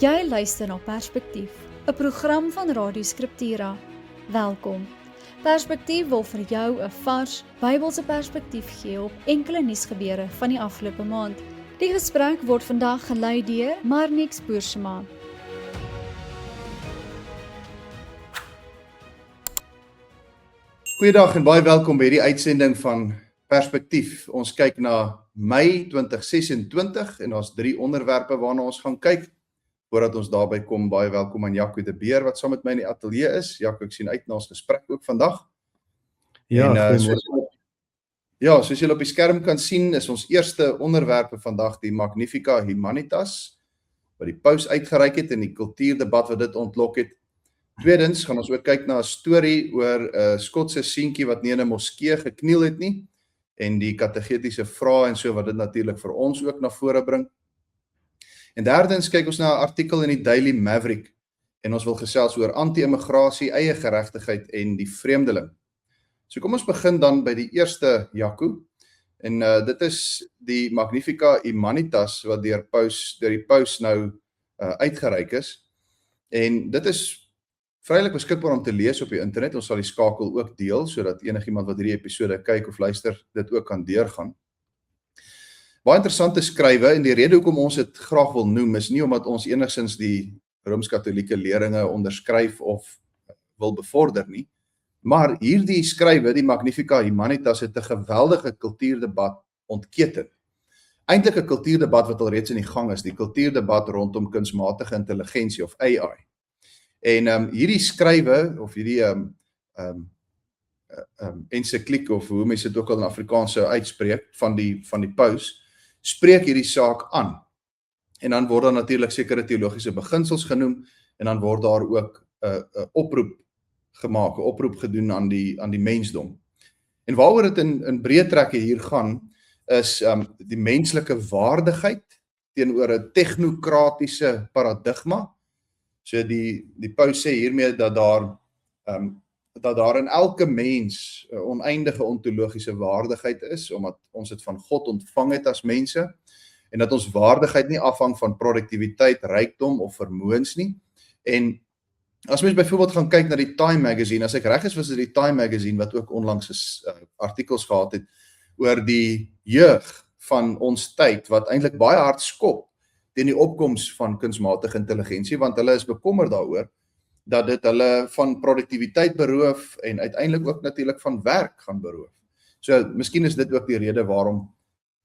Jy luister na Perspektief, 'n program van Radio Scriptura. Welkom. Perspektief wil vir jou 'n vars, Bybelse perspektief gee op enkele nuusgebeure van die afgelope maand. Die gesprek word vandag gelei deur Marnix Boersema. Goeiedag en baie welkom by hierdie uitsending van Perspektief. Ons kyk na Mei 2026 en ons 3 onderwerpe waarna ons gaan kyk. Voordat ons daarby kom, baie welkom aan Jaco de Beer wat saam met my in die ateljee is. Jaco, ek sien uit na ons gesprek ook vandag. Ja, soos julle op die skerm kan sien, is ons eerste onderwerpe vandag die Magnifica Humanitas, wat die paus uitgereik het en die kultuurdebat wat dit ontlok het. Tweedens gaan ons ook kyk na 'n storie oor 'n Skotse seentjie wat nie in 'n moskee gekniel het nie, en die kategetiese vrae en so wat dit natuurlik vir ons ook na vore bring. En derdens kyk ons na 'n artikel in die Daily Maverick en ons wil gesels oor anti-immigrasie, eie geregtigheid en die vreemdeling. So kom ons begin dan by die eerste, Jaco. En dit is die Magnifica Humanitas wat deur die paus nou uitgereik is. En dit is vrylik beskikbaar om te lees op die internet. Ons sal die skakel ook deel sodat enigiemand wat hierdie episode kyk of luister dit ook kan deurgaan. Baie interessante skrywe en die rede hoekom ons dit graag wil noem is nie omdat ons enigstens die Rooms-Katolieke leringe onderskryf of wil bevorder nie, maar hierdie skrywe, die Magnifica Humanitas, het 'n geweldige kultuurdebat ontketen. Eintlik 'n kultuurdebat wat al reeds in die gang is, die kultuurdebat rondom kunsmatige intelligensie of AI. En hierdie skrywe of hierdie ensikliek of hoe mense dit ook al in Afrikaans sou uitspreek van die paus, spreek hierdie saak aan. En dan word daar natuurlik sekere teologiese beginsels genoem en dan word daar ook 'n oproep gemaak, 'n oproep gedoen aan die mensdom. En waaroor dit in breë trekke hier gaan is die menslike waardigheid teenoor 'n technokratiese paradigma. So die paus sê hiermee dat daar in elke mens 'n oneindige ontologiese waardigheid is, omdat ons dit van God ontvang het as mense, en dat ons waardigheid nie afhang van produktiwiteit, rykdom of vermoëns nie. En as mens byvoorbeeld gaan kyk na die Time Magazine, as ek reg is, was dit die Time Magazine wat ook onlangs artikels gehad het oor die jeug van ons tyd, wat eintlik baie hard skop teen die opkoms van kunsmatige intelligensie, want hulle is bekommerd daaroor dat dit hulle van produktiwiteit beroof en uiteindelik ook natuurlik van werk gaan beroof. So, miskien is dit ook die rede waarom,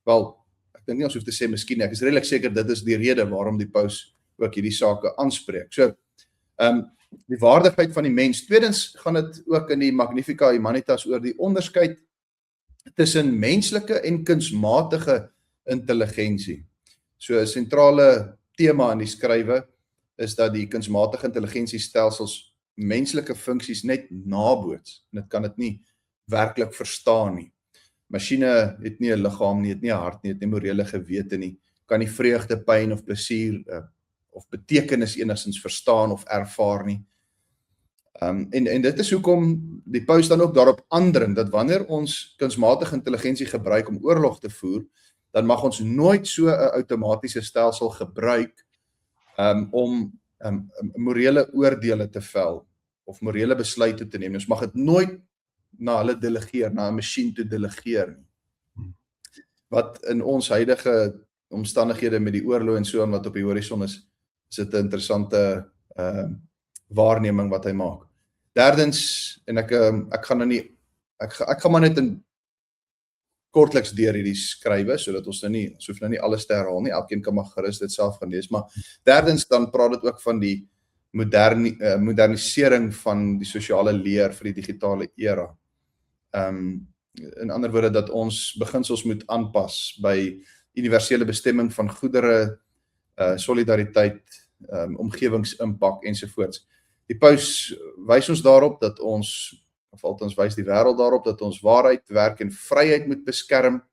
ek dink nie ons hoef te sê miskien, ek is redelik seker dit is die rede waarom die paus ook hierdie sake aanspreek. So, die waardigheid van die mens. Tweedens gaan dit ook in die Magnifica Humanitas oor die onderskeid tussen menslike en kunsmatige intelligensie. So 'n sentrale tema in die skrywe is dat die kunsmatige intelligensiestelsels menslike funksies net naboots. En dit kan dit nie werklik verstaan nie. Masjiene het nie 'n liggaam nie, het nie 'n hart nie, het nie morele gewete nie, kan nie vreugde, pyn of plesier of betekenis enigstens verstaan of ervaar nie. En dit is hoekom die paus dan ook daarop aandring dat wanneer ons kunsmatige intelligensie gebruik om oorlog te voer, dan mag ons nooit so 'n outomatiese stelsel gebruik om morele oordeele te vel of morele besluite te neem. Ons mag dit nooit na hulle delegeer, na 'n masjien toe delegeer nie. Wat in ons huidige omstandighede met die oorlog en so aan wat op die horison is dit 'n interessante waarneming wat hy maak. Derdens, en ek gaan maar net in kortliks deur hierdie skrywe, sodat ons ons hoef nou nie alles te herhaal nie, elkeen kan maar gerus dit self gaan lees, maar derdens dan praat dit ook van die modernisering van die sosiale leer vir die digitale era. In ander woorde dat ons beginsels moet aanpas by universele bestemming van goedere, solidariteit, omgewingsimpak ensovoorts. Die paus wys ons daarop dat ons, of althans wys die wêreld daarop dat ons waarheid, werk en vryheid moet beskerm.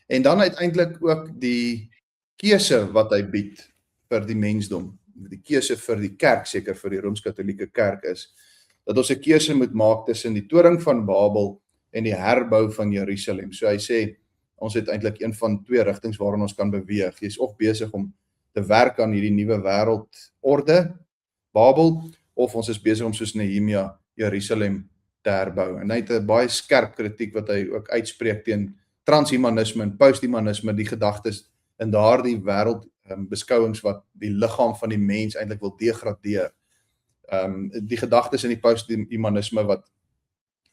En dan uiteindelik ook die keuse wat hy bied vir die mensdom. Die keuse vir die kerk, seker vir die Rooms-Katolieke kerk is, dat ons 'n keuse moet maak tussen die toring van Babel en die herbou van Jerusalem. So hy sê, ons het eintlik een van twee rigtings waarin ons kan beweeg. Jy is of besig om te werk aan hierdie nuwe wêreldorde, Babel, of ons is besig om soos Nehemia Jerusalem te herbou. En hy het 'n baie skerp kritiek wat hy ook uitspreek teen transhumanisme en posthumanisme, die gedagtes in daardie wêreld beskouings wat die liggaam van die mens eintlik wil degradeer. Die gedagtes in die posthumanisme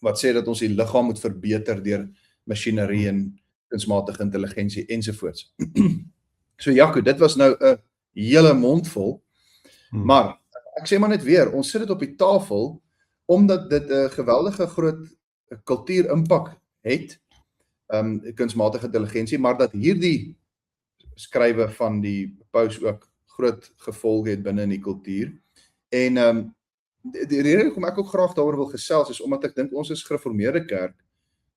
wat sê dat ons die liggaam moet verbeter deur masjinerie en kunsmatige intelligensie ensovoorts. So Jaco, dit was nou 'n hele mond vol, maar ek sê maar net weer, ons sit dit op die tafel omdat dit 'n geweldige groot kultuurimpak het, kunsmatige intelligensie, maar dat hierdie skrywe van die paus ook groot gevolge het binne in die kultuur. En die rede hoekom ek ook graag daaroor wil gesels is omdat ek dink ons as gereformeerde kerk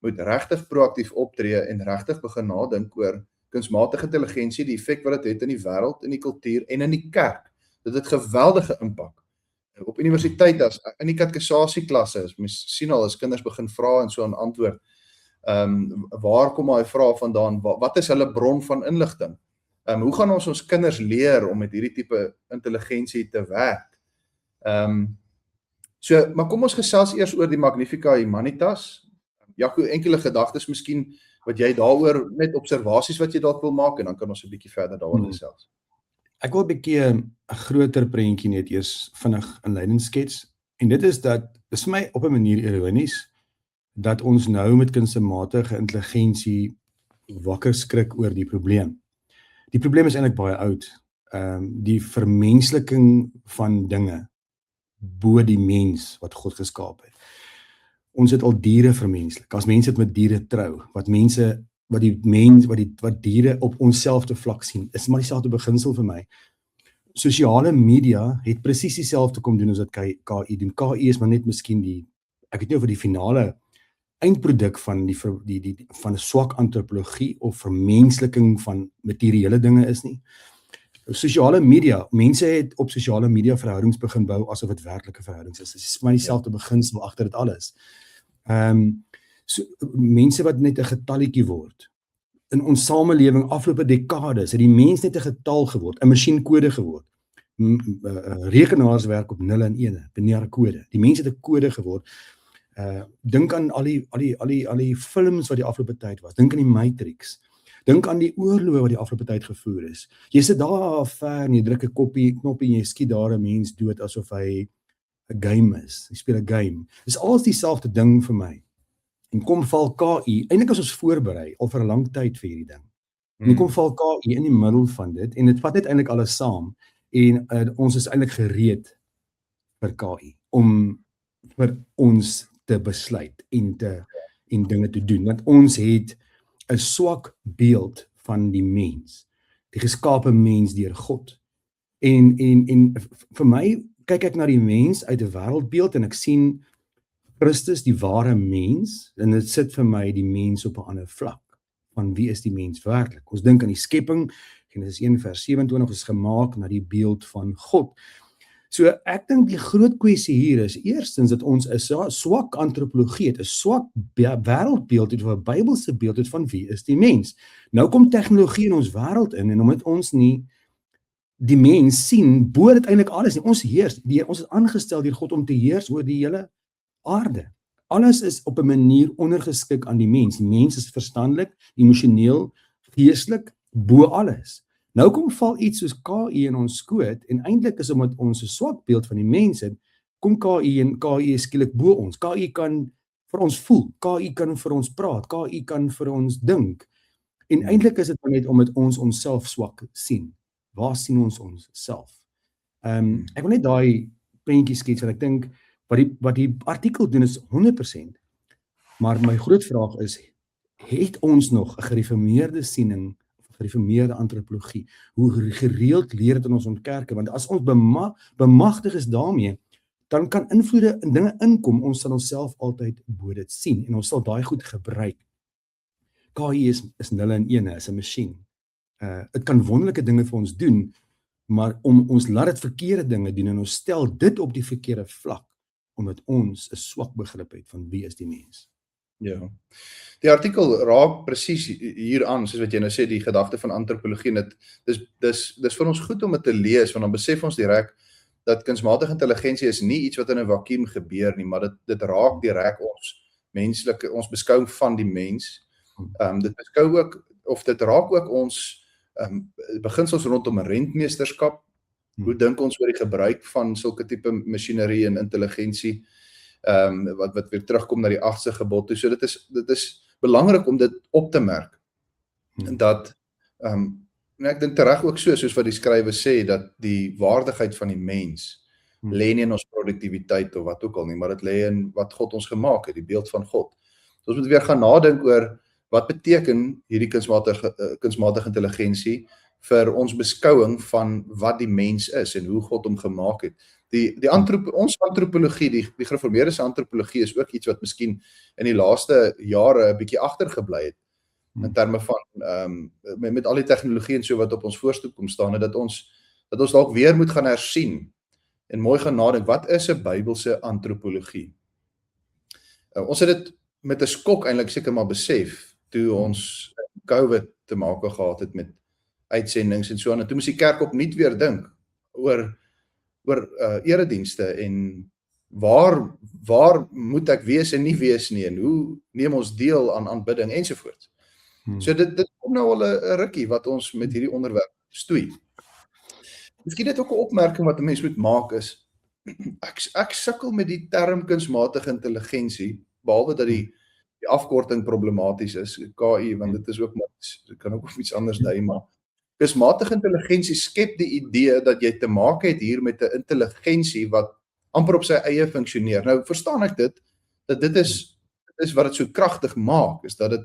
moet regtig proaktief optree en regtig begin nadink oor kunsmatige intelligensie, die effek wat dit het in die wêreld, in die kultuur en in die kerk. Dit het geweldige impak. Op universiteit, in die katekisasieklasse, mens sien al as kinders begin vra en so aan antwoord, waar kom hy vrae vandaan, wat is hulle bron van inligting? Hoe gaan ons kinders leer om met hierdie tipe intelligensie te werk? Maar kom ons gesels eers oor die Magnificat Humanitas. Jaco, enkele gedagtes miskien, wat jy daaroor, net observasies wat jy dalk wil maak, en dan kan ons 'n bietjie verder daaroor gesels. Ek wil 'n bietjie 'n groter prentjie net eers vinnig inleidend skets, en dit is vir my op 'n manier ironies, dat ons nou met kunsmatige intelligensie wakker skrik oor die probleem. Die probleem is eintlik baie oud, die vermensliking van dinge, bo die mens wat God geskaap het. Ons het al diere vermenslik, as mense het met diere trou, wat diere op onsselfde vlak sien, is maar dieselfde beginsel vir my. Sosiale media het presies dieselfde kom doen as wat KI doen. KI is maar net miskien ek weet nie of die finale eindproduk van van 'n swak antropologie of vermensliking van materiële dinge is nie. Sosiale media, mense het op sosiale media verhoudings begin bou asof dit werklike verhoudings is. Dit is maar dieselfde beginsel agter dit alles. Mense wat net 'n getalletjie word. In ons samelewing afgelope dekades het die mens net 'n getal geword, 'n masjienkode geword. Rekenaars werk op 0 en 1, binêre kode. Die mense het 'n kode geword. Dink aan al die films wat die afgelope tyd was. Dink aan die Matrix. Dink aan die oorloë wat die afgelope tyd gevoer is. Jy sit daar ver en jy druk 'n knoppie en jy skiet daar 'n mens dood asof hy 'n game is. Jy speel 'n game. Dis alles dieselfde ding vir my. En kom val KI, eintlik is ons voorberei al vir 'n lang tyd vir hierdie ding. En kom val KI in die middel van dit en dit vat net eintlik alles saam en ons is eintlik gereed vir KI om vir ons te besluit en dinge te doen, want ons het 'n swak beeld van die mens, die geskape mens deur God. En vir my kyk ek na die mens uit 'n wêreldbeeld en ek sien Christus die ware mens, en dit sit vir my die mens op 'n ander vlak, van wie is die mens werklik? Ons dink aan die skepping, Genesis 1:27 is gemaak na die beeld van God. So ek dink die groot kwessie hier is eerstens dat ons 'n swak antropologie het, 'n swak wêreldbeeld het, of 'n Bybelse beeld het van wie is die mens. Nou kom tegnologie in ons wêreld in en omdat ons nie die mens sien, bo dit eintlik alles nie. Ons heers, ons is aangestel deur God om te heers oor die hele aarde. Alles is op 'n manier ondergeskik aan die mens. Die mens is verstandelik, emosioneel, geestelik, bo alles. Nou kom val iets soos KI in ons skoot en eintlik is omdat ons 'n swak beeld van die mens het, kom KI en KI is skielik bo ons. KI kan vir ons voel, KI kan vir ons praat, KI kan vir ons dink. En eintlik is dit net omdat ons onsself swak sien. Waar sien ons onsself? Ek wil net daai prentjie skets want ek dink wat die artikel doen is 100%, maar my groot vraag is, het ons nog 'n gereformeerde siening, gereformeerde antropologie, hoe gereeld leer dit in ons kerke, want as ons bemagtig is daarmee, dan kan invloede in dinge inkom, ons sal onsself altyd bo dit sien, en ons sal daai goed gebruik. KI is 0 en 1, is 'n masjien. Dit kan wonderlike dinge vir ons doen, maar ons laat dit verkeerde dinge doen, en ons stel dit op die verkeerde vlak, omdat ons 'n swak begrip het van wie is die mens. Ja. Die artikel raak presies hier aan, soos wat jy nou sê, die gedagte van antropologie, en dis vir ons goed om dit te lees, want dan besef ons direk dat kunsmatige intelligensie is nie iets wat in 'n vakuum gebeur nie, maar dit raak direk ons beskouing van die mens. Dit beskou ook, of dit raak ook ons beginsels rondom rentmeesterskap. Hoe dink ons oor die gebruik van sulke tipe masjinerie en intelligensie, wat weer terugkom na die 8ste gebod toe. So dit is belangrik om dit op te merk. Dat, ek dink tereg ook soos wat die skrywe sê, dat die waardigheid van die mens lê nie in ons produktiwiteit of wat ook al nie, maar dit lê in wat God ons gemaak het, die beeld van God. So ons moet weer gaan nadink oor wat beteken hierdie kunsmatige intelligensie vir ons beskouing van wat die mens is en hoe God hom gemaak het. Ons antropologie, die gereformeerde antropologie is ook iets wat miskien in die laaste jare 'n bietjie agtergebly het, in terme van, met al die tegnologie en so wat op ons voorstoep kom staan, dat ons dalk weer moet gaan hersien, en mooi gaan nadink, wat is 'n Bybelse antropologie? Ons het dit met 'n skok eintlik seker maar besef, toe ons COVID te maak gehad het met uitsendings en so aan, en toe moes die kerk opnuut weer dink oor eredienste en waar moet ek wees en nie wees nie, en hoe neem ons deel aan aanbidding ensovoorts. So dit kom nou al 'n rukkie wat ons met hierdie onderwerp stoei. Miskien net ook 'n opmerking wat 'n mens moet maak is, ek sukkel met die term kunsmatige intelligensie, behalwe dat die afkorting problematies is, KI, want dit is ook maar, dit kan ook iets anders dui, maar kunsmatige intelligensie skep die idee dat jy te maak het hier met 'n intelligensie wat amper op sy eie funksioneer. Nou verstaan ek dat dit is wat dit so kragtig maak, is dat dit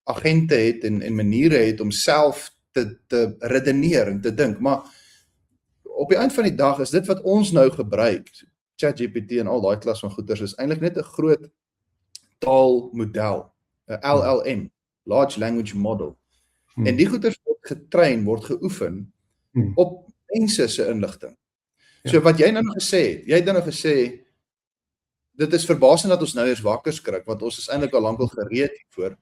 agente het en maniere het om self te redeneer en te dink, maar op die eind van die dag is dit wat ons nou gebruik, ChatGPT en al daai klas van goeters, is eintlik net 'n groot taalmodel, 'n LLM, Large Language Model. En die goeters word getrein, word geoefen op mense se inligting. So wat jy nou gesê het, dit is verbasend dat ons nou eers wakker skrik, want ons is eintlik al lankal gereed hiervoor.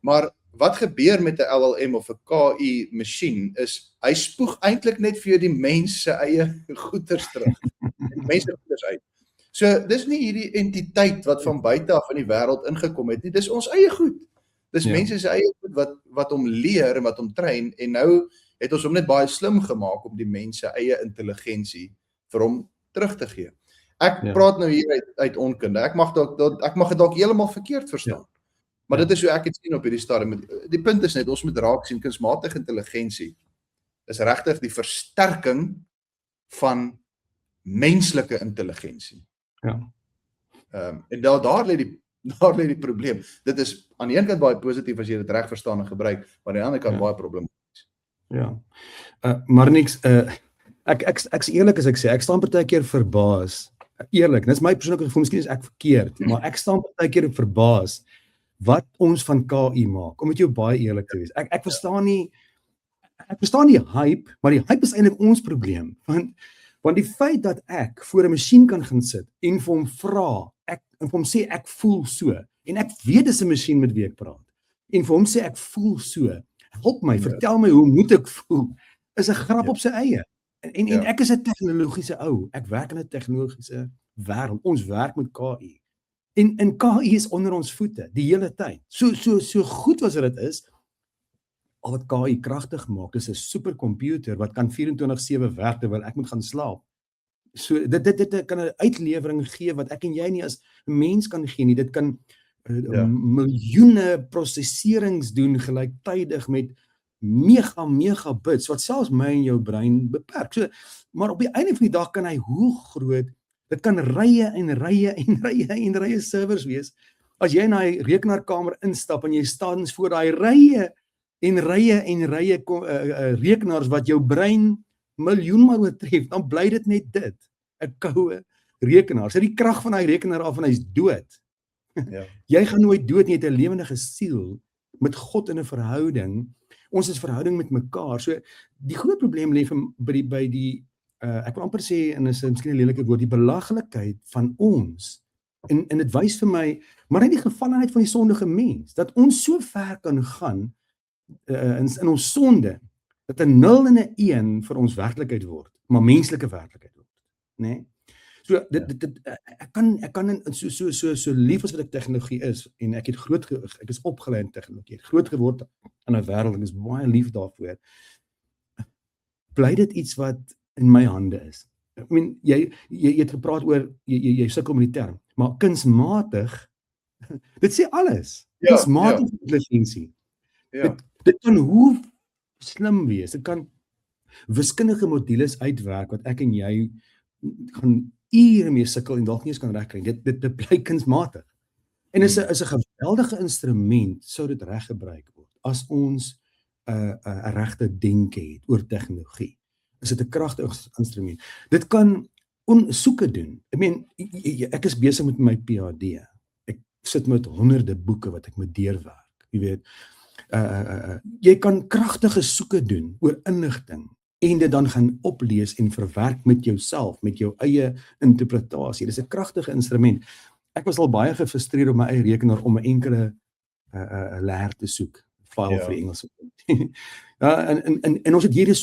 Maar wat gebeur met 'n LLM of 'n KI masjien is, hy spoeg eintlik net vir jou die mens se eie goeters terug. Die mense goeters uit. So dis nie hierdie entiteit wat van buite af in die wêreld ingekom het nie, dis ons eie goed. Dis mense se eie goed wat hom leer en wat hom trein, en nou het ons hom net baie slim gemaak om die mens se eie intelligensie vir hom terug te gee. Ek praat nou hier uit onkunde. Ek mag dit dalk heeltemal verkeerd verstaan. Maar dit is hoe ek dit sien op hierdie stadium. Die punt is net, ons moet raak sien, kunsmatige intelligensie is regtig die versterking van menslike intelligensie. En daar lê die probleem. Dit is aan die een kant baie positief as jy dit reg verstaan en gebruik, maar aan die ander kant baie problematies. Maar niks, ek's eerlik as ek sê, ek staan partykeer verbaas, eerlik, dis my persoonlike gevoel, miskien is ek verkeerd, maar ek staan partykeer verbaas wat ons van KI maak, om met jou baie eerlik te wees. Ek verstaan nie hype, maar die hype is eintlik ons probleem, want die feit dat ek voor 'n masjien kan gaan sit en vir hom vra, en vir hom sê ek voel so, en ek weet dis 'n masjien met wie ek praat, en vir hom sê ek voel so, help my, vertel my hoe moet ek voel, is 'n grap op sy eie. En ek is 'n tegnologiese ou, ek werk in 'n tegnologiese wêreld, ons werk met KI. En KI is onder ons voete, die hele tyd. So goed as dit is, al wat KI kragtig maak, is 'n supercomputer wat kan 24/7 werk terwyl ek moet gaan slaap. So dit kan 'n uitlewering gee wat ek en jy nie as mens kan gee nie. Dit kan miljoene prosesserings doen gelyktydig met megabits, wat selfs my en jou brein beperk. So, maar op die einde van die dag kan hy hoe groot, dit kan rye en rye servers wees. As jy na die rekenaarkamer instap en jy staan voor daai rye rekenaars wat jou brein miljoenmaal oortref, dan bly dit net dit, 'n koue rekenaar. So die krag van daai rekenaar af en hy's dood. Jy gaan nooit dood nie, jy het 'n lewendige siel met God in 'n verhouding. Ons is verhouding met mekaar. So die groot probleem lê by die ek wil amper sê, en is miskien 'n lelike woord, die belaglikheid van ons En dit wys vir my, maar net die gevallenheid van die sondige mens, dat ons so ver kan gaan in ons sonde, dat 'n 0 en 'n 1 vir ons werklikheid word, maar menslike werklikheid word, né? So ek kan so lief as wat ek tegnologie is, en ek is opgelei in tegnologie, ek het groot geword in 'n wêreld, en ek is baie lief daarvoor. Bly dit iets wat in my hande is. I mean, jy het gepraat oor, jy sukkel met die term, maar kunsmatig, dit sê alles. Kunsmatige intelligensie. Ja. Dit kan hoe slim wees, dit kan wiskundige modules uitwerk, wat ek en jy gaan ure mee sukkel en dalk nie eens kan regkry. Dit bly kunsmatig. En is 'n geweldige instrument, sou dit reg gebruik word, as ons 'n regte denke het oor tegnologie. Is dit 'n kragtige instrument. Dit kan ondersoeke doen. Ek is besig met my PhD. Ek sit met honderde boeke wat ek moet deurwerk. Jy weet, jy kan kragtige soeke doen oor inligting en dit dan gaan oplees en verwerk met jouself, met jou eie interpretasie. Dit is 'n kragtige instrument. Ek was al baie gefrustreerd op my eie rekenaar om 'n enkele leer te soek, file vir die Engels. Ja, en ons het hierdie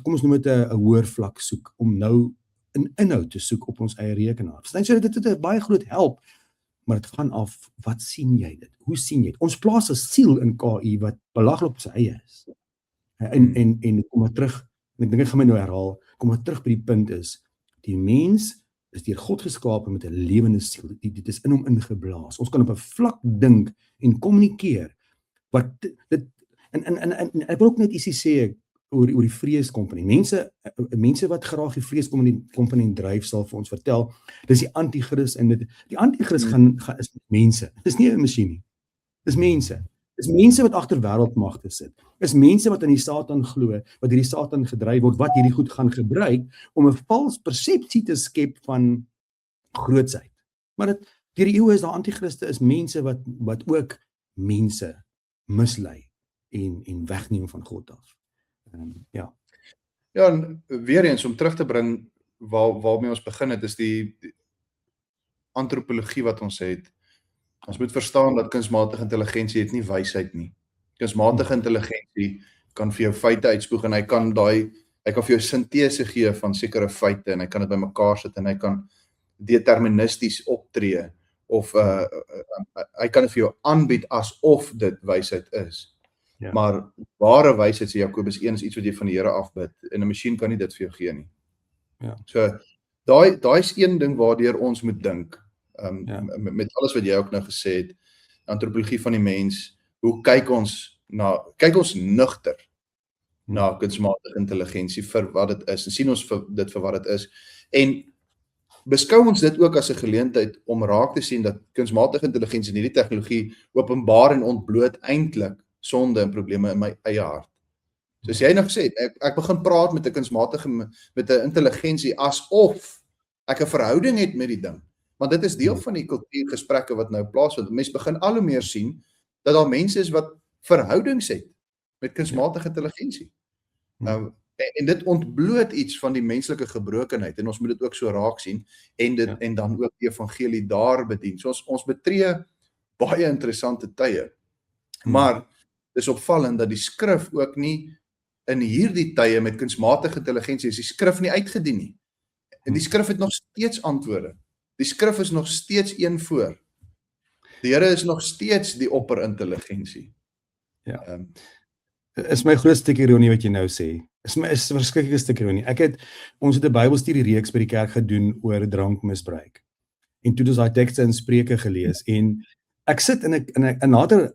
kom ons noem dit 'n hoër vlak soek, om nou 'n inhoud te soek op ons eie rekenaar. Verstaan, so dit het 'n baie groot help, maar dit gaan af, wat sien jy dit? Hoe sien jy dit? Ons plaas 'n siel in KI wat belaglik op sy eie is. En kom maar terug, en ek dink ek gaan my nou herhaal, kom maar terug by die punt is, die mens is deur God geskape met 'n lewende siel. Dit is in hom ingeblaas. Ons kan op 'n vlak dink en kommunikeer. Wat dit en ek wil ook net ietsie sê oor die vreeskomponent. Mense wat graag die vreeskomponent dryf, sal vir ons vertel, dis die anti-kris, en die anti-kris is mense. Dis nie 'n masjien nie. Dis mense. Dis mense wat agter wêreldmagte sit. Dis mense wat in die Satan glo, wat deur die Satan gedryf word, wat hierdie goed gaan gebruik om 'n vals persepsie te skep van grootsheid. Maar deur die eeue is daar anti-kriste, is mense wat ook mense mislei en wegneem van God af. Ja, en weer eens om terug te bring waarmee ons begin het, is die antropologie wat ons het. Ons moet verstaan dat kunsmatige intelligensie het nie wysheid nie. Kunsmatige intelligensie kan vir jou feite uitspoeg, en hy kan vir jou sintese gee van sekere feite, en hy kan dit bymekaar sit, en hy kan deterministies optree, of hy kan dit vir jou aanbied asof dit wysheid is. Ja. Maar ware wysheid, sê Jakobus 1, is iets wat jy van die Here afbid, en 'n masjien kan nie dit vir jou gee nie. Ja. So, daai is een ding waardeur ons moet dink, met alles wat jy ook nou gesê het, antropologie van die mens, hoe kyk ons nugter na kunsmatige intelligensie vir wat dit is, en sien ons dit vir wat dit is, en beskou ons dit ook as 'n geleentheid om raak te sien dat kunsmatige intelligensie en hierdie tegnologie openbaar en ontbloot eintlik sonde en probleme in my eie hart. Soos jy nou gesê het, ek begin praat met 'n intelligensie asof ek 'n verhouding het met die ding. Want dit is deel van die kultuurgesprekke wat nou plaasvind. Mense begin al hoe meer sien dat daar mense is wat verhoudings het met kunsmatige intelligensie. En dit ontbloot iets van die menslike gebrokenheid, en ons moet dit ook so raak sien, en dan ook die evangelie daar bedien. So ons betree baie interessante tye. Maar dis opvallend dat die skrif ook nie in hierdie tye met kunsmatige intelligensie is die skrif nie uitgedien nie. En die skrif het nog steeds antwoorde. Die skrif is nog steeds een voor. Die Here is nog steeds die opperintelligensie. Ja. Is my grootste ironie wat jy nou sê. Is 'n verskriklike stuk ironie. Ons het 'n Bybelstudie-reeks by die kerk gedoen oor drankmisbruik. En toe het ons daai tekste in Spreuke gelees, en ek sit en later,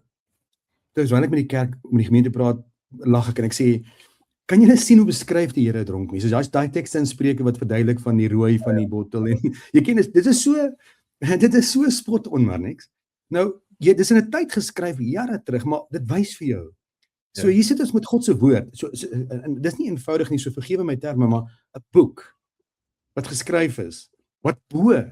terwyl ek met die kerk, met die gemeente praat, lag ek en ek sê, kan julle sien hoe beskryf die Here 'n dronkmens? So daar's daai tekste in Spreuke wat verduidelik van die rooi van die bottel, en jy ken dit is so spot on, maar niks. Nou, dit is in 'n tyd geskryf jare terug, maar dit wys vir jou. So hier sit ons met God se woord. En dis nie eenvoudig nie, so vergewe my terme, maar 'n boek wat geskryf is, wat bo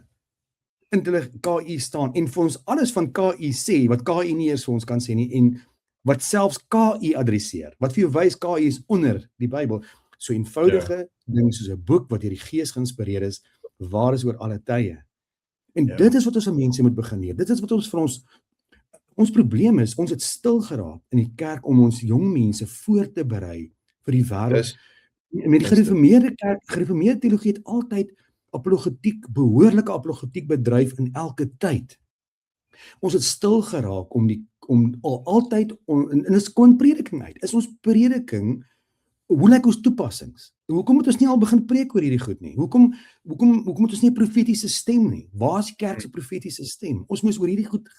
KI staan, en vir ons alles van KI sê, wat KI nie eers vir ons kan sê nie, en wat selfs KI adresseer, wat vir jou wys KI is onder die Bybel. So eenvoudige ding soos 'n boek wat deur die Gees geïnspireer is, waar is oor alle tye. En Ja. dit is wat ons aan mense moet begin leer. Dit is wat ons vir ons probleem is, ons het stil geraak in die kerk om ons jong mense voor te berei vir die wêreld. Dis Met die gereformeerde kerk, gereformeerde teologie het altyd behoorlike apologetiek bedryf in elke tyd. Ons het stil geraak en dit kom prediking uit. Is ons prediking, hoe lyk ons toepassings? Hoekom moet ons nie al begin preek oor hierdie goed nie? Hoekom moet ons nie 'n profetiese stem nie? Waar is die kerk se profetiese stem? Ons moes oor hierdie goed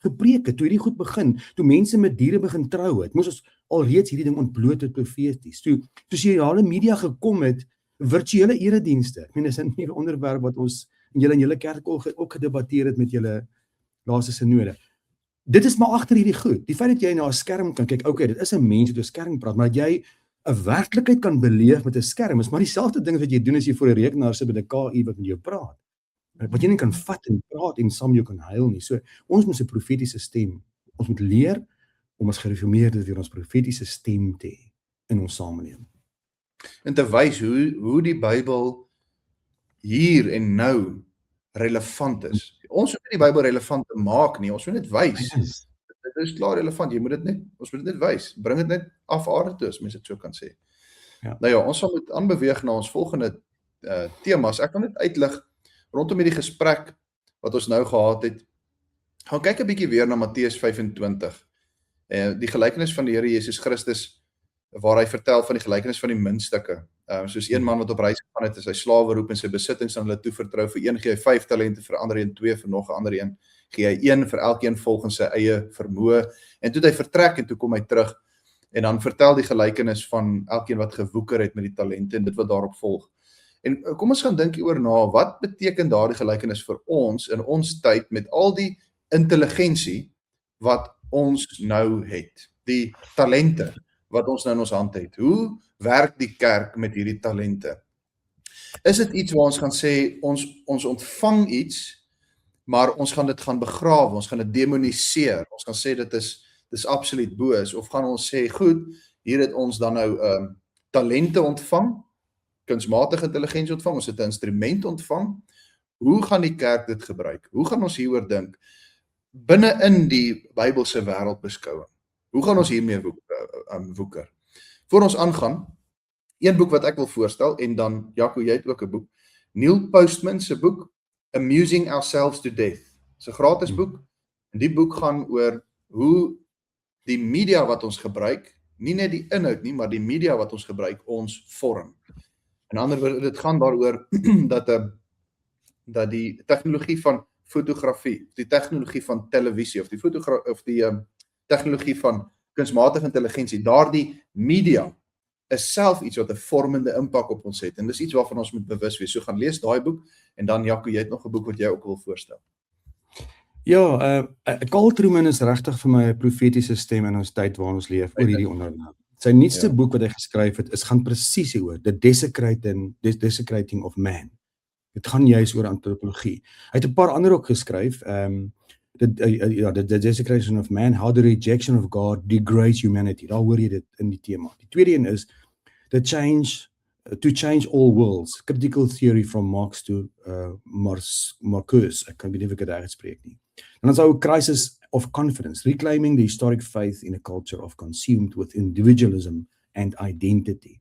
gepreek het, toe hierdie goed begin, toe mense met diere begin trou het, moes ons alreeds hierdie ding ontbloot het profeties. Toe sosiale media gekom het, virtuele eredienste. Ek meen, dis 'n nuwe onderwerp wat ons in julle kerk ook gedebatteer het met julle laaste synode. Dit is maar agter hierdie goed. Die feit dat jy na 'n skerm kan kyk, okay, dit is 'n mens wat oor skerm praat, maar dat jy 'n werklikheid kan beleef met 'n skerm, is maar dieselfde ding wat jy doen as jy voor 'n rekenaar sit met 'n KI wat met jou praat. Wat jy nie kan vat en praat en saam jou kan huil nie. So, ons moet 'n profetiese stem. Ons moet leer om as gereformeerdes weer ons profetiese stem te hê in ons samelewing. En te wys hoe die Bybel hier en nou relevant is. Ons moet nie die Bybel relevant maak nie, ons moet dit wys. Dit is klaar relevant, ons moet dit net wys. Bring dit net af aarde toe, as mense dit so kan sê. Ja. Nou ja, ons sal moet aanbeweeg na ons volgende temas. Ek wil net uitlig rondom hierdie gesprek wat ons nou gehad het. Gaan kyk 'n bietjie weer na Matteus 25. Die gelykenis van die Here Jesus Christus, waar hy vertel van die gelykenis van die muntstukke. Soos een man wat op reis gegaan het, en sy slawe roep en sy besittings aan hulle toe vertrou. Vir een gee hy 5 talente, vir ander een 2, vir nog 'n ander een gee hy 1 vir elkeen volgens sy eie vermoë. En toe het hy vertrek en toe kom hy terug en dan vertel die gelykenis van elkeen wat gewoeker het met die talente en dit wat daarop volg. En kom ons gaan dink hieroor na, wat beteken daardie gelykenis vir ons in ons tyd met al die intelligensie wat ons nou het, die talente wat ons nou in ons hand het. Hoe werk die kerk met hierdie talente? Is dit iets waar ons gaan sê, ons ontvang iets, maar ons gaan dit gaan begrawe, ons gaan dit demoniseer, ons gaan sê dit is absoluut boos, of gaan ons sê, goed, hier het ons dan nou talente ontvang, kunsmatige intelligensie ontvang, ons het 'n instrument ontvang, hoe gaan die kerk dit gebruik? Hoe gaan ons hieroor dink? Binne in die Bybelse wêreldbeskouing. Hoe gaan ons hiermee woeker? Voor ons aangaan, een boek wat ek wil voorstel, en dan, Jaco, jy het ook 'n boek, Neil Postman se boek, Amusing Ourselves to Death. Dit is 'n gratis boek, en die boek gaan oor hoe die media wat ons gebruik, nie net die inhoud nie, maar die media wat ons gebruik, ons vorm. In ander woorde, dit gaan daaroor dat die tegnologie van fotografie, die tegnologie van televisie, of die tegnologie van kunsmatige intelligensie, daardie media is self iets wat 'n vormende impak op ons het, en dis iets waarvan ons moet bewus wees. So gaan lees daai boek, en dan Jaco, jy het nog 'n boek wat jy ook wil voorstel. Ja, Carl Trueman is regtig vir my 'n profetiese stem in ons tyd waar ons leef oor hierdie onderwerp. Sy nuutste boek wat hy geskryf het, gaan presies hieroor, The Desecrating of Man. Dit gaan juist oor antropologie. Hy het 'n paar ander ook geskryf, The Desecration of Man, How the Rejection of God Degrades Humanity. Daar hoor jy dit in die tema. Die tweede een is To Change All Worlds, Critical Theory from Marx to Marcuse. Ek kan nie of ek dit uitspreek nie. En dan is ook Crisis of Confidence, Reclaiming the Historic Faith in a Culture of Consumed with Individualism and Identity.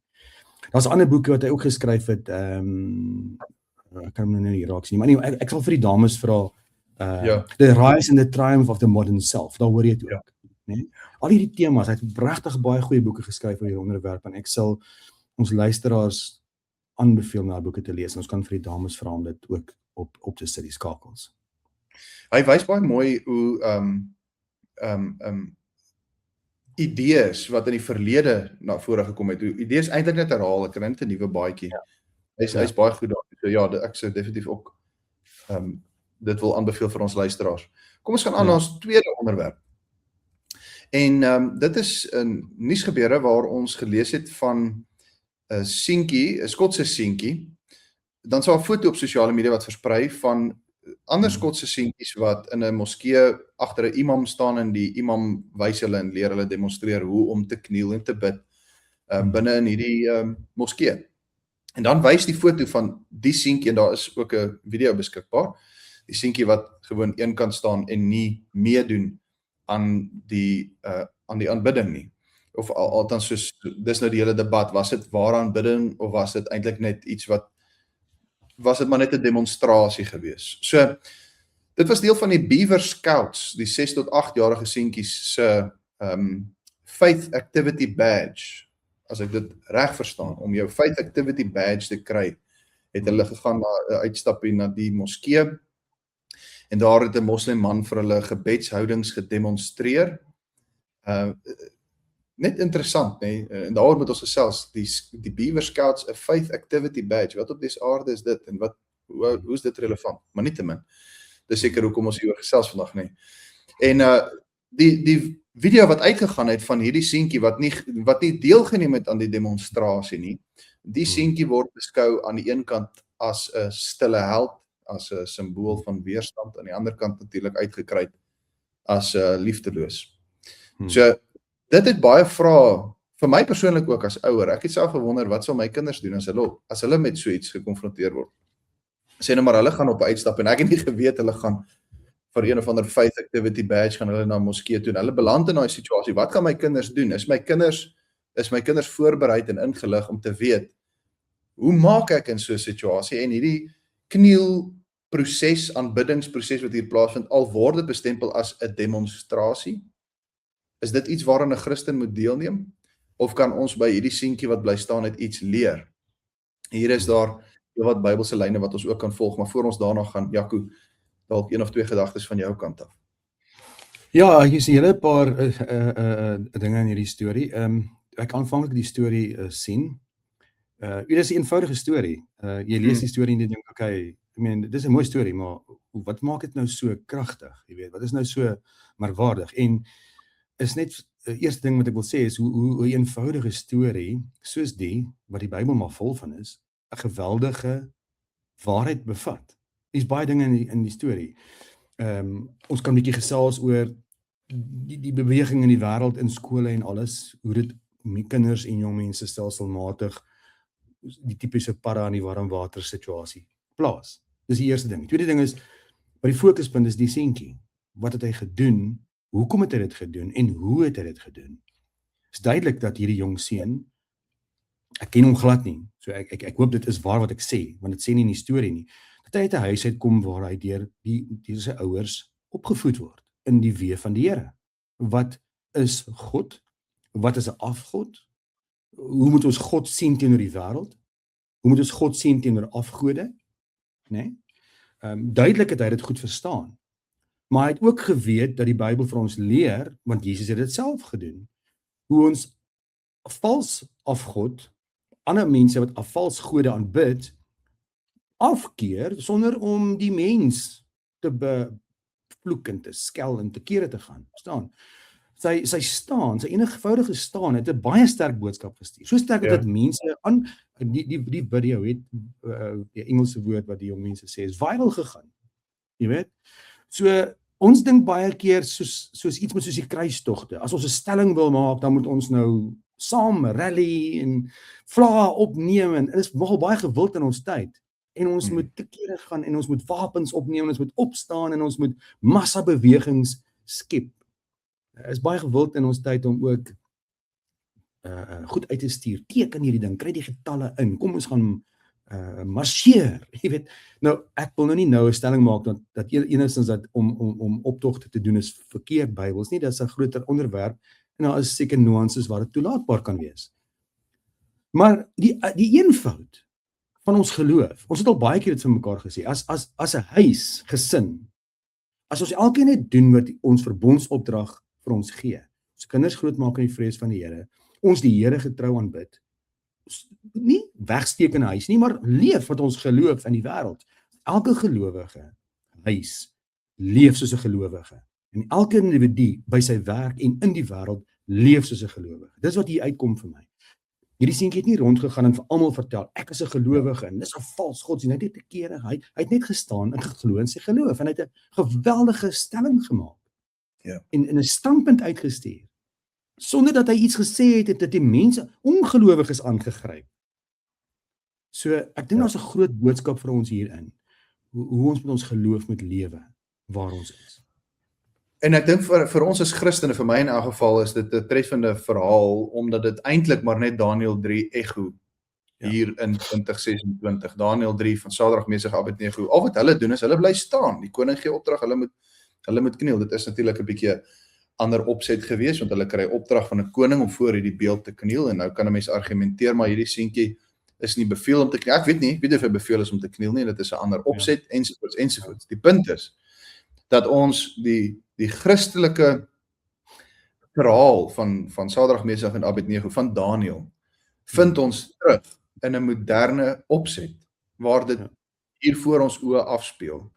Daar's 'n ander boek wat hy ook geskryf het, ek kan hom nou nie raak sien, maar anyway, ek sal vir die dames vra, The Rise and the Triumph of the Modern Self, daar hoor jy dit ook. Nee? Al hierdie temas, hy het regtig baie goeie boeke geskryf oor hierdie onderwerp, en ek sal ons luisteraars aanbeveel na boeke te lees, en ons kan vir die dames vra om dit ook op te sit, die skakels. Hy wys baie mooi hoe idees wat in die verlede na vore gekom het, hoe idees eintlik net herhaal, ek kan net 'n nuwe baadjie. Hy's baie goed daar. So ja, ek sou definitief ook dit wil aanbeveel vir ons luisteraars. Kom ons gaan aan na ons tweede onderwerp. En dit is 'n nuusgebeure waar ons gelees het van 'n seentjie, 'n Skotse seentjie. Dan sou 'n foto op sosiale media wat versprei van ander Skotse seentjies wat in 'n moskee agter 'n imam staan, en die imam wys hulle en leer hulle demonstreer hoe om te kniel en te bid binne in hierdie moskee. En dan wys die foto van die seentjie, en daar is ook 'n video beskikbaar, Die seentjie wat gewoon een kant staan en nie meedoen aan die aanbidding nie. Of althans soos, dis nou die hele debat, was dit ware aanbidding of was dit eintlik net iets was dit maar net 'n demonstrasie gewees. So, dit was deel van die Beaver Scouts, die 6 tot 8 jarige seentjies se Faith Activity Badge, as ek dit reg verstaan, om jou Faith Activity Badge te kry, het hulle gegaan na 'n uitstapie na die moskee, en daar het 'n moslim man vir hulle gebedshoudings gedemonstreer. Net interessant, nee, en daaroor moet ons gesels, die Beaver Scouts, 'n Faith Activity Badge, wat op dese aarde is dit, en hoe is dit relevant? Maar nietemin, dis seker hoekom ons hieroor gesels vandag, nee. En die video wat uitgegaan het van hierdie seentjie wat nie deelgeneem het aan die demonstrasie nie, die seentjie word beskou aan die een kant as 'n stille held, as 'n simbool van weerstand, aan die ander kant natuurlik uitgekry as liefdeloos. So, dit het baie vrae, vir my persoonlik ook as ouer, ek het self gewonder, wat sal my kinders doen as hulle met so iets gekonfronteer word? Sê nou maar, hulle gaan op 'n uitstap, en ek het nie geweet, hulle gaan vir een of ander Faith Activity Badge, gaan hulle na moskee toe, en hulle beland in daai situasie, wat gaan my kinders doen? Is my kinders voorbereid en ingelig om te weet, hoe maak ek in so 'n situasie, en hierdie knielproses, aanbiddingsproses wat hier plaasvind, al word dit bestempel as 'n demonstrasie, is dit iets waaraan 'n Christen moet deelneem? Of kan ons by hierdie seentjie wat bly staan net iets leer? Hier is daar wat Bybelse lyne wat ons ook kan volg, maar voor ons daarna gaan, Jaco, dalk 1 of 2 gedagtes van jou kant af. Ja, hier is 'n hele paar dinge in hierdie storie. Ek aanvanklik die storie sien. Dit is 'n eenvoudige storie. Jy lees die storie en jy dink, okay, dit is 'n mooi storie, maar wat maak dit nou so kragtig? Jy weet, wat is nou so merkwaardig? En is net eerste ding wat ek wil sê is hoe 'n eenvoudige storie soos die wat die Bybel maar vol van is, 'n geweldige waarheid bevat. Daar's baie dinge in die storie. Ons kan 'n bietjie gesels oor die beweging in die wêreld, in skole en alles, hoe dit kinders en jong mense stelselmatig die tipiese para in die warm water situasie plaas. Dis die eerste ding. Die tweede ding is, maar die fokuspunt is die seentjie. Wat het hy gedoen? Hoekom het hy dit gedoen? En hoe het hy dit gedoen? Is duidelik dat hierdie jong seun, ek ken hom glad nie, so ek hoop dit is waar wat ek sê, want dit sê nie in die storie nie, dat hy uit 'n huis uitkom waar hy deur sy ouers opgevoed word, in die weë van die Here. Wat is God? Wat is 'n afgod? Hoe moet ons God sien teenoor die wêreld? Hoe moet ons God sien teenoor afgode? Nee? Duidelik het hy dit goed verstaan. Maar hy het ook geweet dat die Bybel vir ons leer, want Jesus het dit self gedoen, hoe ons vals afgod, ander mense wat vals gode aanbid, afkeer sonder om die mens te bevloek en te skel en te kere te gaan. Verstaan? Sy eenvoudige staan het 'n baie sterk boodskap gestuur. So sterk dat mense aan die video het die Engelse woord wat die jong mense sê is viral gegaan. Jy weet? So ons dink baie keer soos iets met soos die kruistogte. As ons 'n stelling wil maak, dan moet ons nou saam rally en vlae opneem, en dit is nogal baie gewild in ons tyd. En ons moet te kere gaan, en ons moet wapens opneem, en ons moet opstaan, en ons moet massa bewegings skep. Is baie gewild in ons tyd om ook goed uit te stuur. Teken hierdie ding, kry die getalle in, kom ons gaan marcheer, jy weet. Nou, ek wil nou nie 'n stelling maak dat enigstens dat om optogte te doen is verkeerd Bybels nie, dit is 'n groter onderwerp, en daar is seker nuances waar dit toelaatbaar kan wees. Maar die eenvoud van ons geloof, ons het al baie keer dit vir mekaar gesê, as 'n huis, gesin, as ons elkeen net doen wat ons verbondsopdrag vir ons gee, ons kinders grootmaak in die vrees van die Here, ons die Here getrou aanbid, nie wegsteek in 'n huis nie, maar leef wat ons geloof in die wêreld. Elke gelowige huis leef soos 'n gelowige, en elke individu by sy werk en in die wêreld leef soos 'n gelowige. Dis wat hier uitkom vir my. Hierdie seentjie het nie rondgegaan en vir almal vertel, ek is 'n gelowige, en dis 'n vals godsdienst. Hy het net 'n keer, hy het net gestaan en geglo in sy geloof, en hy het 'n geweldige stelling gemaak. Ja. En 'n standpunt uitgestuur, sonder dat hy iets gesê het dat die mense ongelowiges aangegryp. So, ek dink daar's 'n groot boodskap vir ons hierin. hoe ons met ons geloof moet lewe waar ons is. En ek dink vir ons as Christene, vir my in elk geval, is dit 'n treffende verhaal, omdat dit eintlik maar net Daniël 3 echo hier in 2026. Daniël 3 van Sadrag, Mesach, Abednego. Al wat hulle doen is hulle bly staan. Die koning gee opdrag, hulle moet kniel. Dit is natuurlik 'n bietjie ander opset gewees, want hulle kry opdrag van 'n koning om voor hierdie beeld te kniel, en nou kan 'n mens argumenteer, maar hierdie seentjie is nie beveel om te kniel. Ek weet nie of hy beveel is om te kniel nie, dit is 'n ander opset, ensovoorts. Die punt is dat ons die Christelike verhaal van Sadrag, Mesach en Abednego, van Daniël, vind ons terug in 'n moderne opset, waar dit hier voor ons oë afspeel,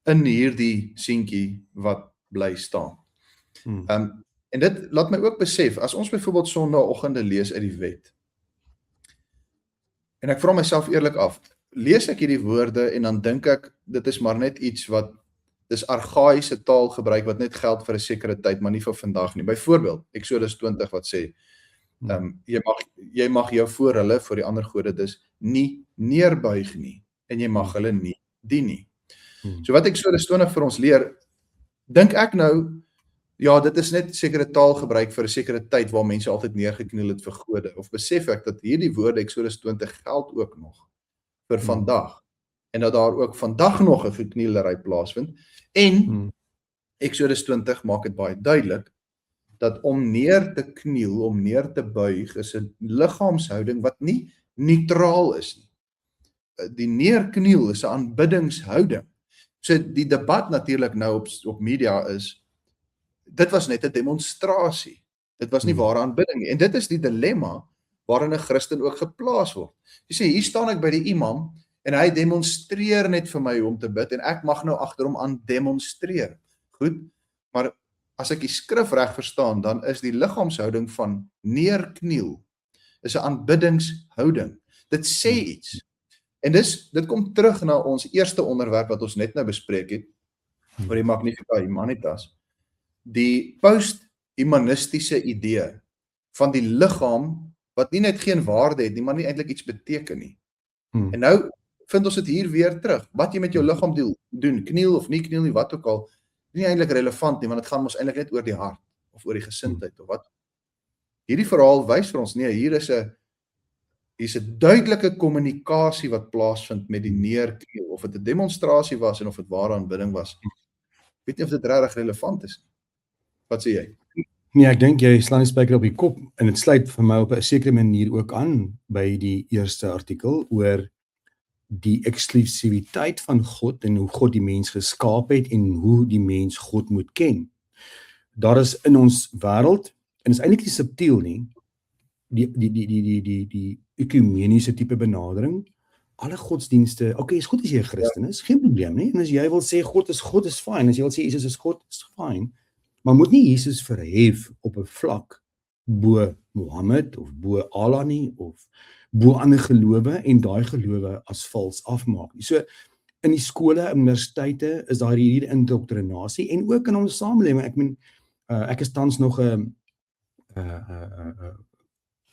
in hierdie seentjie wat bly staan. En dit laat my ook besef, as ons byvoorbeeld Sondagoggende lees uit die wet, en ek vra myself eerlik af, lees ek hierdie woorde en dan dink ek, dit is maar net iets wat, dis argaïse taalgebruik wat net geld vir 'n sekere tyd, maar nie vir vandag nie. Byvoorbeeld, Exodus 20 wat sê, jy mag jou voor hulle, voor die ander gode dus, nie neerbuig nie, en jy mag hulle nie dien nie. So wat Exodus 20 vir ons leer, dink ek nou, ja, dit is net sekere taalgebruik vir 'n sekere tyd waar mense altyd neergekniel het vir gode, of besef ek dat hierdie woorde Exodus 20 geld ook nog vir vandag, en dat daar ook vandag nog 'n geknielery plaasvind, en Exodus 20 maak dit baie duidelik, dat om neer te kniel, om neer te buig, is 'n liggaamshouding wat nie neutraal is nie. Die neerkniel is 'n aanbiddingshouding. So die debat natuurlik nou op media is, dit was net 'n demonstrasie. Dit was nie ware aanbidding nie. En dit is die dilemma waarin 'n Christen ook geplaas word. Jy sê, hier staan ek by die imam, en hy demonstreer net vir my om te bid, en ek mag nou agter hom aan demonstreer. Goed, maar as ek die skrif reg verstaan, dan is die liggaamshouding van neerkniel, is 'n aanbiddingshouding. Dit sê iets. En dit kom terug na ons eerste onderwerp wat ons net nou bespreek het, oor die Magnificat Humanitas, die post-humanistiese idee van die liggaam, wat nie net geen waarde het nie, maar nie eintlik iets beteken nie. En nou vind ons dit hier weer terug. Wat jy met jou liggaam doen, kniel of nie kniel nie, wat ook al, nie eintlik relevant nie, want dit gaan ons eintlik net oor die hart, of oor die gesindheid, of wat. Hierdie verhaal wys vir ons, nee, hier is 'n duidelike kommunikasie wat plaasvind met die neerkniel, of dit 'n demonstrasie was, en of dit ware aanbidding was. Ek weet nie of dit regtig relevant is. Wat sê jy? Nee, ek dink jy slaan die spyker op die kop, en dit sluit vir my op 'n sekere manier ook aan by die eerste artikel oor die eksklusiwiteit van God en hoe God die mens geskaap het en hoe die mens God moet ken. Daar is in ons wêreld, en is eintlik nie subtiel nie, die ekumeniese tipe benadering. Alle godsdienste, okay, is goed as jy 'n Christen is, geen probleem nie. En as jy wil sê God is fyn, as jy wil sê Jesus is God, is fyn. Maar moet nie Jesus verhef op 'n vlak bo Mohammed of bo Allah nie, of bo ander gelowe, en daai gelowe as vals afmaak nie. So in die skole, universiteite, is daar hierdie indoktrinasie, en ook in ons samelewing. Ek meen, ek is tans nog 'n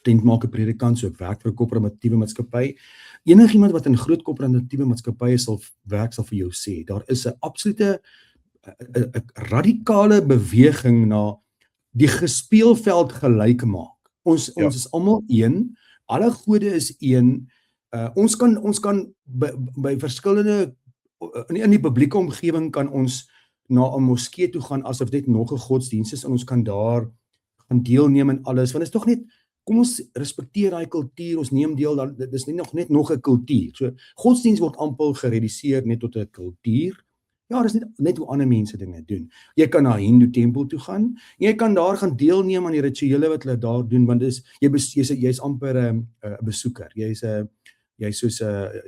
tentmaker predikant, so ek werk vir 'n koöperatiewe maatskappy. Enigiemand wat in groot koöperatiewe maatskappye sal werk, sal vir jou sê, daar is 'n absolute 'n radikale beweging na die gespeelveld gelyk maak. Ons is almal een, alle gode is een. Ons kan by verskillende in die publieke omgewing kan ons na 'n moskee toe gaan asof dit nog 'n godsdiens is, en ons kan daar gaan deelneem in alles, want dit is tog net, kom ons respekteer daai kultuur, ons neem deel, dit is nie nog 'n kultuur. So godsdiens word amper gereduseer net tot 'n kultuur. Ja, dis net hoe ander mense dinge doen. Jy kan na 'n Hindu tempel toe gaan, jy kan daar gaan deelneem aan die rituele wat hulle daar doen, want jy's amper 'n besoeker. Jy's soos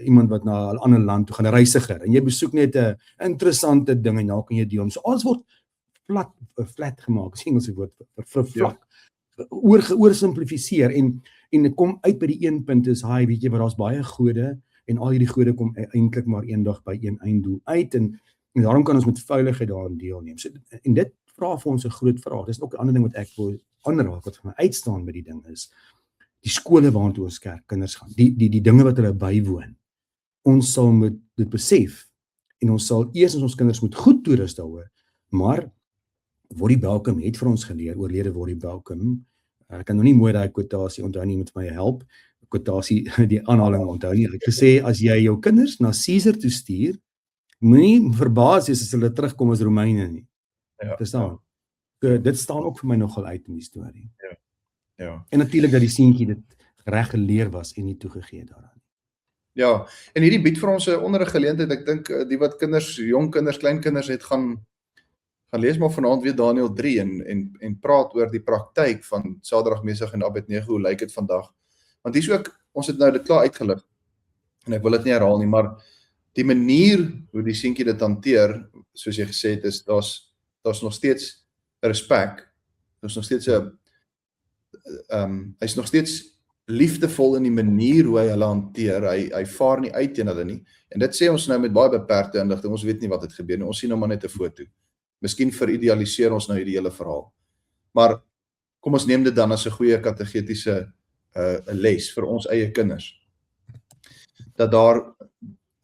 iemand wat na 'n ander land toe gaan, 'n reisiger, en jy besoek net 'n interessante ding, en daar kan jy deel. So alles word flat gemaak, is Engelse woord vir vlak. Oorsimplifiseer, en dit kom uit by die een punt is, weet jy wat, daar's baie gode, en al hierdie gode kom eintlik maar eendag by een einddoel uit, en daarom kan ons met veiligheid daarin deelneem. So, en dit vra vir ons 'n groot vraag. Dis ook 'n ander ding wat ek wil aanraak, wat vir my uitstaan by die ding is, die skole waartoe ons kinders gaan, die dinge wat hulle bywoon. ons sal moet dit besef en ons sal eers ons kinders moet goed toerus daaroor. Maar Wordie Belkum het vir ons geleer, oorlede Wordie Belkum, ek kan nog nie mooi daai kwotasie onthou nie, moet my help, kwotasie, die aanhaling onthou nie. Hy het gesê, as jy jou kinders na Caesar toe stuur, moenie verbaas wees as hulle terugkom as Romeine nie. Verstaan? Dit staan ook vir my nogal uit in die storie. Ja. En natuurlik dat die seentjie dit reg geleer was en nie toegegee daaraan. Ja, en hierdie bied vir ons 'n onderrig geleentheid. Ek dink die wat kinders, jong kinders, klein kinders het gaan lees maar vanaand weer Daniël 3 en praat oor die praktyk van Sadrag, Mesach en Abednego. Hoe lyk dit vandag? Want hier is ook, ons het nou dit klaar uitgelig en ek wil dit nie herhaal nie, maar die manier hoe die seentjie dit hanteer, soos jy gesê het, is daar's nog steeds respek. Daar's nog steeds hy's nog steeds liefdevol in die manier hoe hy hulle hanteer. Hy vaar nie uit teen hulle nie. En dit sê ons nou met baie beperkte inligting. Ons weet nie wat het gebeur nie. Ons sien nou maar net 'n foto. Miskien veridealiseer ons nou hierdie hele verhaal. Maar kom ons neem dit dan as 'n goeie kategetiese les vir ons eie kinders. Dat daar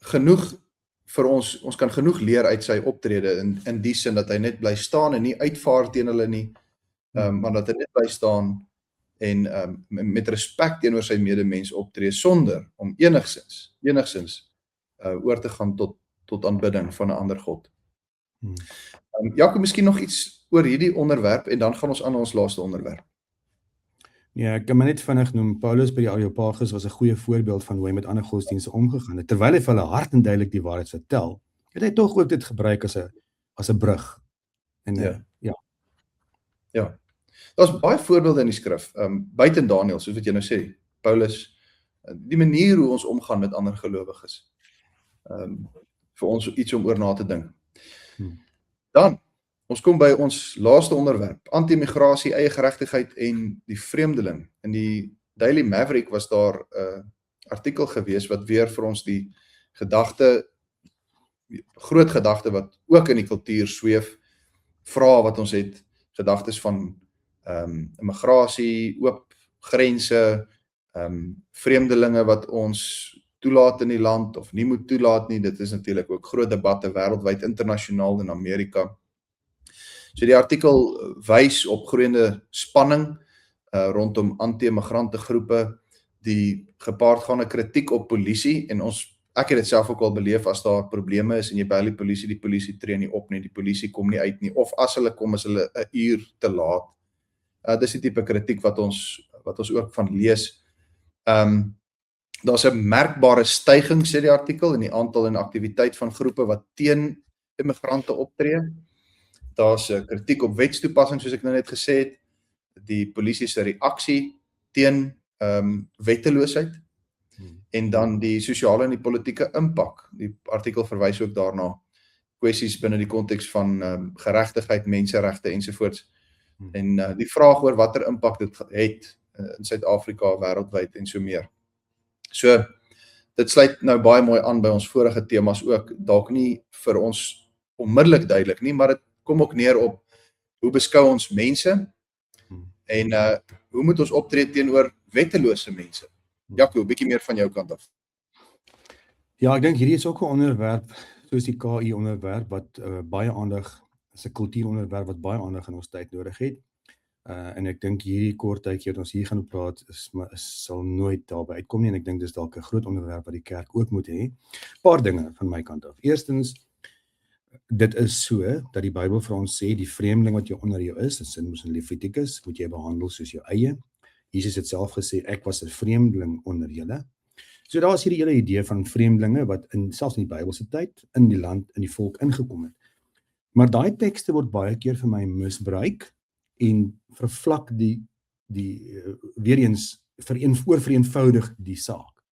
genoeg vir ons kan genoeg leer uit sy optrede in die sin dat hy net bly staan en nie uitvaar teen hulle nie, maar dat hy net bly staan en met respek teenoor sy medemens optree sonder om enigsins oor te gaan tot aanbidding van 'n ander God. Jakob, miskien nog iets oor hierdie onderwerp en dan gaan ons aan ons laaste onderwerp. Ja, ek kan maar net vinnig noem, Paulus by die Areopagus was 'n goeie voorbeeld van hoe hy met ander godsdienste omgegaan het. Terwyl hy vir hulle hard en duidelik die waarheid vertel, het hy tog ook dit gebruik as 'n brug. En Ja. Daar's baie voorbeelde in die skrif, buiten Daniël, soos wat jy nou sê, Paulus, die manier hoe ons omgaan met ander gelowiges. Vir ons iets om oor na te dink. Dan, ons kom by ons laaste onderwerp, anti-migrasie, eie geregtigheid en die vreemdeling. In die Daily Maverick was daar 'n artikel gewees wat weer vir ons die groot gedagte wat ook in die kultuur sweef, vra wat ons het, gedagtes van immigrasie, oop grense, vreemdelinge wat ons toelaat in die land of nie moet toelaat nie. Dit is natuurlik ook groot debatte wêreldwyd, internasionaal in Amerika. So die artikel wys op groeiende spanning rondom anti-immigrante groepe, die gepaardgaande kritiek op polisie en ek het dit self ook al beleef as daar probleme is en jy bel die polisie tree nie op nie, die polisie kom nie uit nie, of as hulle kom is hulle 'n uur te laat. Dis die tipe kritiek wat ons ook van lees. Daar's 'n merkbare styging, sê die artikel, in die aantal en aktiwiteit van groepe wat teen immigrante optree. Daar's 'n kritiek op wetstoepassing, soos ek nou net gesê het, die polisie se reaksie teen wetteloosheid, en dan die sosiale en die politieke impak. Die artikel verwys ook daarna kwessies binne die konteks van geregtigheid, menseregte ensovoorts. En die vraag oor watter impak dit het in Suid-Afrika, wêreldwyd en so meer. So, dit sluit nou baie mooi aan by ons vorige temas ook, dalk nie vir ons onmiddellik duidelik nie, maar dit kom ook neer op hoe beskou ons mense en hoe moet ons optree teenoor wettelose mense? Jaco, 'n bietjie meer van jou kant af. Ja, ek dink hierdie is ook 'n onderwerp, soos die KI onderwerp, wat baie aandag, is 'n kultuuronderwerp wat baie aandag in ons tyd nodig het. En ek dink hierdie kort tydjie wat ons hier gaan praat, sal nooit daarby uitkom nie, en ek dink dis dalk 'n groot onderwerp wat die kerk ook moet hê. Paar dinge van my kant af. Eerstens, dit is so, dat die Bybel vir ons sê, die vreemdeling wat jou onder jou is, dit sin in Levitikus, moet jy behandel soos jou eie. Jesus het self gesê, ek was 'n vreemdeling onder julle. So daar is hierdie hele idee van vreemdelinge, wat selfs in die Bybelse tyd, in die land, in die volk ingekom het. Maar daai tekste word baie keer vir my misbruik, en vervlak weer eens vereenvoudig die saak.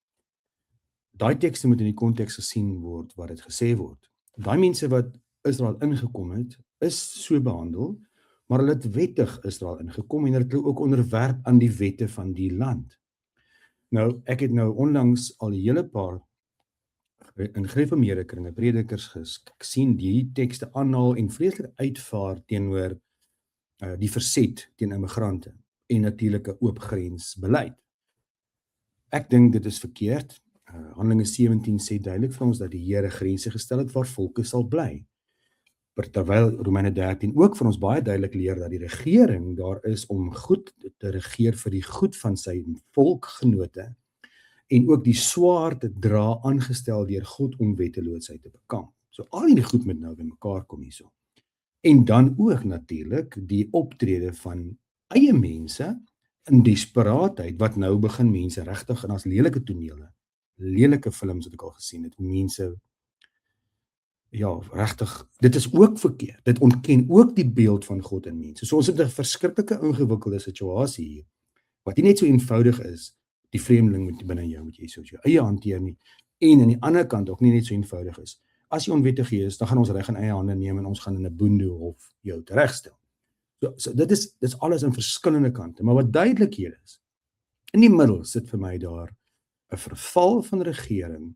Daai tekste moet in die konteks gesien word wat dit gesê word. Daai mense wat Israel ingekom het, is so behandel, maar hulle het wettig Israel ingekom en hulle ook onderwerp aan die wette van die land. Nou, ek het nou onlangs al 'n hele paar in gereformeerde kringe, predikers gesien die tekste aanhaal en vreeslik uitvaar teenoor die verset teen immigrante en natuurlik 'n oop grens beleid. Ek dink dit is verkeerd. Handelinge 17 sê duidelik vir ons dat die Here grense gestel het waar volke sal bly. Terwyl Romeine 13 ook vir ons baie duidelik leer dat die regering daar is om goed te regeer vir die goed van sy volkgenote en ook die swaard te dra aangestel deur God om wetteloosheid te bekamp. So al hierdie goed moet nou by mekaar kom hierso. En dan ook natuurlik die optrede van eie mense in desperaatheid wat nou begin mense regtig, en as lelike tonele, lelike films wat ek al gesien het, hoe mense regtig, dit is ook verkeerd. Dit ontken ook die beeld van God in mense. So ons het 'n verskriklike ingewikkelde situasie hier, wat nie net so eenvoudig is, die vreemdeling moet binne jou, moet jy soos jou eie hanteer nie, en aan die ander kant ook nie net so eenvoudig is. As jy onwettig is, dan gaan ons reg in eie hande neem en ons gaan in 'n boendehof jou teregstel. So dit is alles aan verskillende kante, maar wat duidelik hier is, in die middel sit vir my daar 'n verval van regering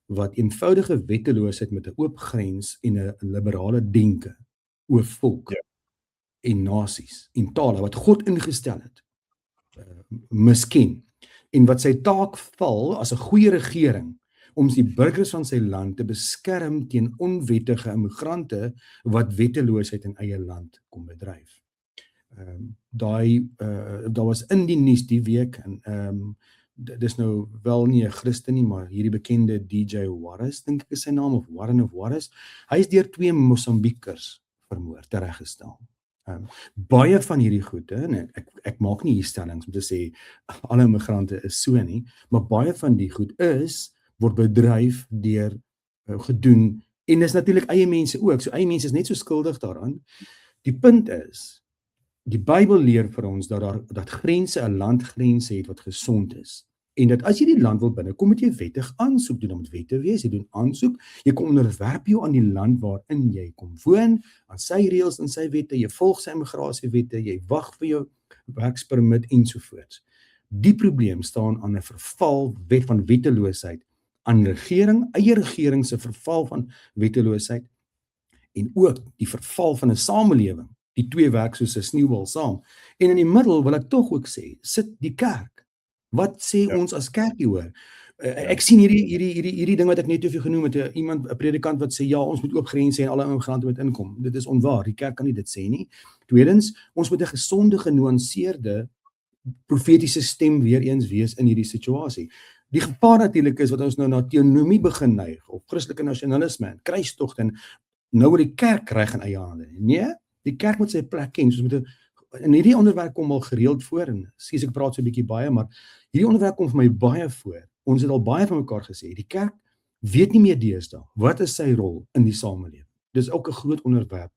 wat eenvoudige wetteloosheid met 'n oop grens en 'n liberale denke oor volk en nasies en tale wat God ingestel het, misken, en wat sy taak val as 'n goeie regering om die burgers van sy land te beskerm teen onwettige immigrante wat wetteloosheid in eie land kom bedryf. Daar was in die nuus die week, en dis nou wel nie 'n Christen nie, maar hierdie bekende DJ Warris, dink ek is sy naam, of Warren of Warris, hy is deur 2 Mosambikers vermoor, tereggestel. Baie van hierdie goede, en ek maak nie hier stellings om te sê alle immigrante is so nie, maar baie van die goed word bedryf deur gedoen, en is natuurlik eie mense ook, so eie mense is net so skuldig daaraan. Die punt is, die Bybel leer vir ons dat grense, 'n landgrense het wat gesond is, en dat as jy die land wil binnekom, moet jy wettig aansoek doen, dan moet wette wees, jy doen aansoek, jy kom onderwerp jou aan die land waarin jy kom woon, aan sy reëls en sy wette, jy volg sy immigrasiewette, jy wag vir jou werkspermit ensovoorts. Die probleem staan aan 'n verval van wetteloosheid, aan eie regering se verval van wetteloosheid, en ook die verval van 'n samelewing. Die twee werk soos 'n sneeubal saam. En in die middel wil ek tog ook sê, sit die kerk. Wat sê ons as kerk hieroor? Ek sien hierdie ding wat ek net te genoem het, 'n predikant wat sê ja, ons moet ook grense en alle immigrante moet inkom. Dit is onwaar. Die kerk kan nie dit sê nie. Tweedens, ons moet 'n gesonde, genuanceerde profetiese stem weer eens wees in hierdie situasie. Die gevaar natuurlik is wat ons nou na teonomie begin neig, of Christelike nasionalisme, kruistogte, en nou word die kerk reg in eie hande. Nee, die kerk moet sy plek ken. So in hierdie onderwerp kom al gereeld voor, en sies ek praat so 'n bietjie baie, maar hierdie onderwerp kom vir my baie voor. Ons het al baie van mekaar gesê, die kerk weet nie meer deesdae, wat is sy rol in die samelewing? Dis ook 'n groot onderwerp.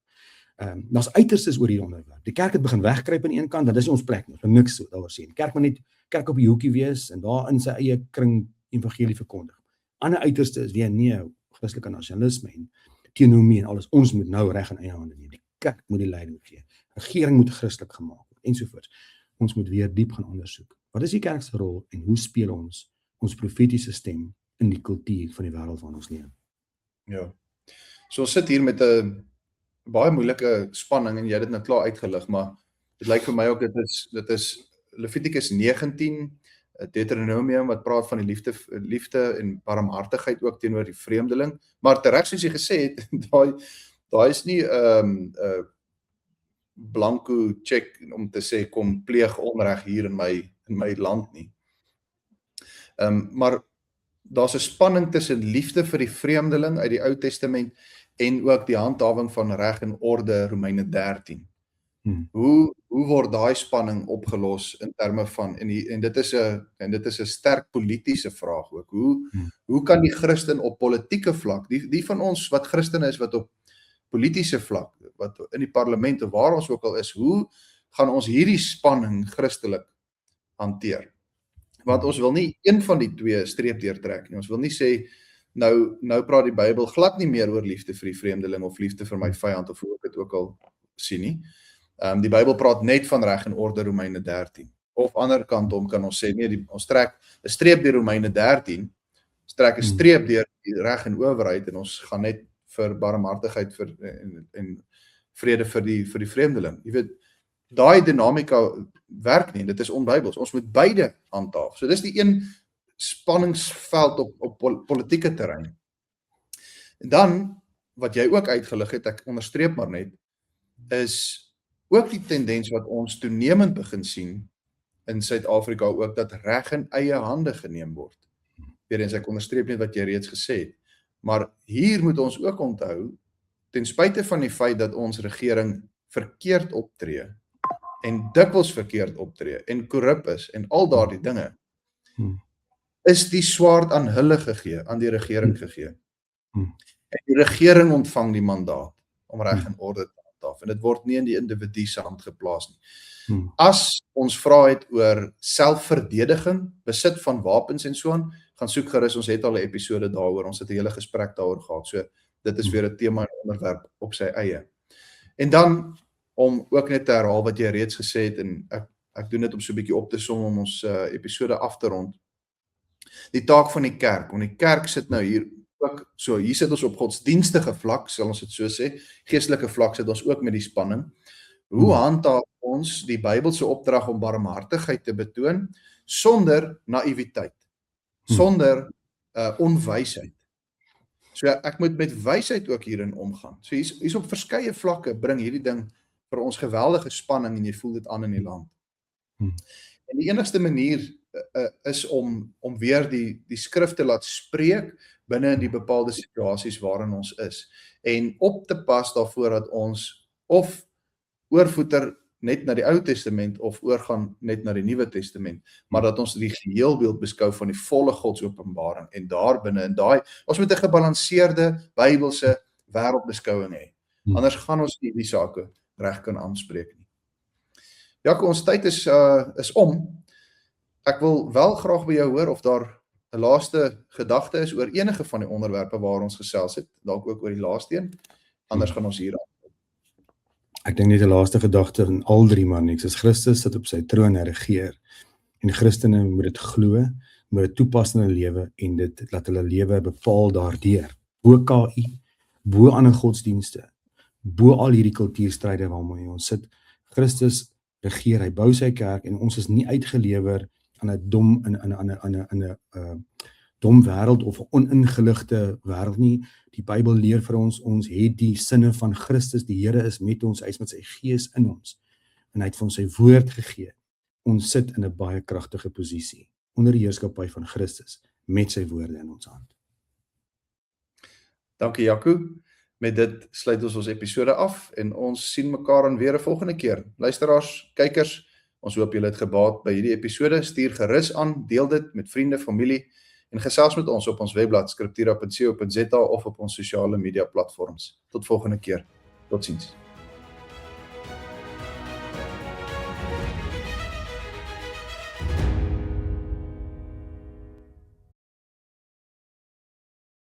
Daar's uiterstes oor hierdie onderwerp. Die kerk het begin wegkruip aan een kant, dat is nie ons plek nie, niks so daaroor sê. Die kerk moet net kerk op die hoekie wees, en daar in sy eie kring evangelie verkondig. Ander uiterste is weer nee, Christelike nasionalisme en teonomie en alles. Ons moet nou reg in eie hande neem. Die kerk moet die leiding gee. Regering moet Christelik gemaak word, ensovoorts. Ons moet weer diep gaan ondersoek. Wat is die kerk se rol en hoe speel ons profetiese stem in die kultuur van die wêreld waarin ons leef? Ja. So ons sit hier met 'n baie moeilike spanning, en jy het dit nou klaar uitgelig, maar dit lyk vir my ook dit is Levitikus 19, Deuteronomium wat praat van die liefde en barmhartigheid ook teenoor die vreemdeling, maar tereg soos jy gesê het, daai is nie blanco check om te sê kom pleeg onreg hier in my land nie. Maar daar's 'n spanning tussen liefde vir die vreemdeling uit die Ou Testament en ook die handhawing van reg en orde, Romeine 13. Hoe word daai spanning opgelos in terme van, en dit is 'n sterk politiese vraag ook. Hoe kan die Christen op politieke vlak, die van ons wat Christene is wat op politiese vlak, wat in die parlement of waar ons ook al is, hoe gaan ons hierdie spanning Christelik hanteer? Want ons wil nie een van die twee streep deurtrek nie. Ons wil nie sê nou praat die Bybel glad nie meer oor liefde vir die vreemdeling of liefde vir my vyand, of hoe ek dit ook al sien nie. Die Bybel praat net van reg en orde, Romeine 13. Of ander kant om kan ons sê, nee, ons trek 'n streep deur Romeine 13, ons trek 'n streep deur die reg en owerheid, en ons gaan net vir barmhartigheid en vrede vir die vreemdeling. Jy weet, daai dinamika werk nie, dit is onbybels. Ons moet beide handhaaf. So dis die een spanningsveld op politieke terrein. En dan, wat jy ook uitgelig het, ek onderstreep maar net, is ook die tendens wat ons toenemend begin sien in Suid-Afrika ook, dat reg in eie hande geneem word. Weereens, ek onderstreep net wat jy reeds gesê het, maar hier moet ons ook onthou, ten spyte van die feit dat ons regering verkeerd optree, en dikwels verkeerd optree, en korrup is, en al daardie dinge, is die swaard aan hulle gegee, aan die regering gegee. En die regering ontvang die mandaat om reg en orde te handhaaf, en dit word nie in die individu se hand geplaas nie. As ons vra het oor selfverdediging, besit van wapens en so aan, gaan soek gerus, ons het al 'n episode daaroor, ons het 'n hele gesprek daaroor gehad, so dit is weer 'n tema en onderwerp op sy eie. En dan, om ook net te herhaal wat jy reeds gesê het, en ek doen dit om so 'n bietjie op te som om ons episode af te rond, die taak van die kerk, want die kerk sit nou hier ook, so hier sit ons op godsdienstige vlak, sal ons dit so sê, geestelike vlak sit ons ook met die spanning. Hoe handhaaf ons die Bybelse opdrag om barmhartigheid te betoon, sonder naïwiteit, sonder onwysheid. So ek moet met wysheid ook hierin omgaan. So hier's op verskeie vlakke bring hierdie ding vir ons geweldige spanning, en jy voel dit aan in die land. En die enigste manier is om weer die skrif te laat spreek binne in die bepaalde situasies waarin ons is, en op te pas daarvoor dat ons of oorvoeter net na die Ou Testament of oorgaan net na die Nuwe Testament, maar dat ons die geheelbeeld beskou van die volle Godsopenbaring, en daar binne in daai, ons moet 'n gebalanseerde Bybelse wêreldbeskouing hê. Anders gaan ons nie die sake reg kan aanspreek nie. Jaco, ons tyd is om. Ek wil wel graag by jou hoor of daar 'n laaste gedagte is oor enige van die onderwerpe waar ons gesels het, dalk ook oor die laaste een, anders gaan ons hier aan. Ek dink net 'n laaste gedagte in al drie, maar niks is Christus sit op sy troon en regeer, en Christene moet dit glo, moet dit toepas in hulle lewe, en dit laat hulle lewe bepaal daardeur, bo KI, bo ander godsdienste, bo al hierdie kultuurstryde waarmee ons sit. Christus regeer, hy bou sy kerk, en ons is nie uitgelewer aan 'n dom wêreld of 'n oningeligte wêreld nie. Die Bybel leer vir ons het die sinne van Christus, die Here is met ons, hy is met sy gees in ons, en hy het vir ons sy woord gegee. Ons sit in 'n baie kragtige posisie, onder die heerskappy van Christus, met sy woorde in ons hand. Dankie Jaco, met dit sluit ons episode af, en ons sien mekaar dan weer 'n volgende keer. Luisteraars, kykers, ons hoop julle het gebaat by hierdie episode, stuur gerus aan, deel dit met vriende, familie, en gesels met ons op ons webblad scriptura.co.za of op ons sosiale media platforms. Tot volgende keer. Totsiens.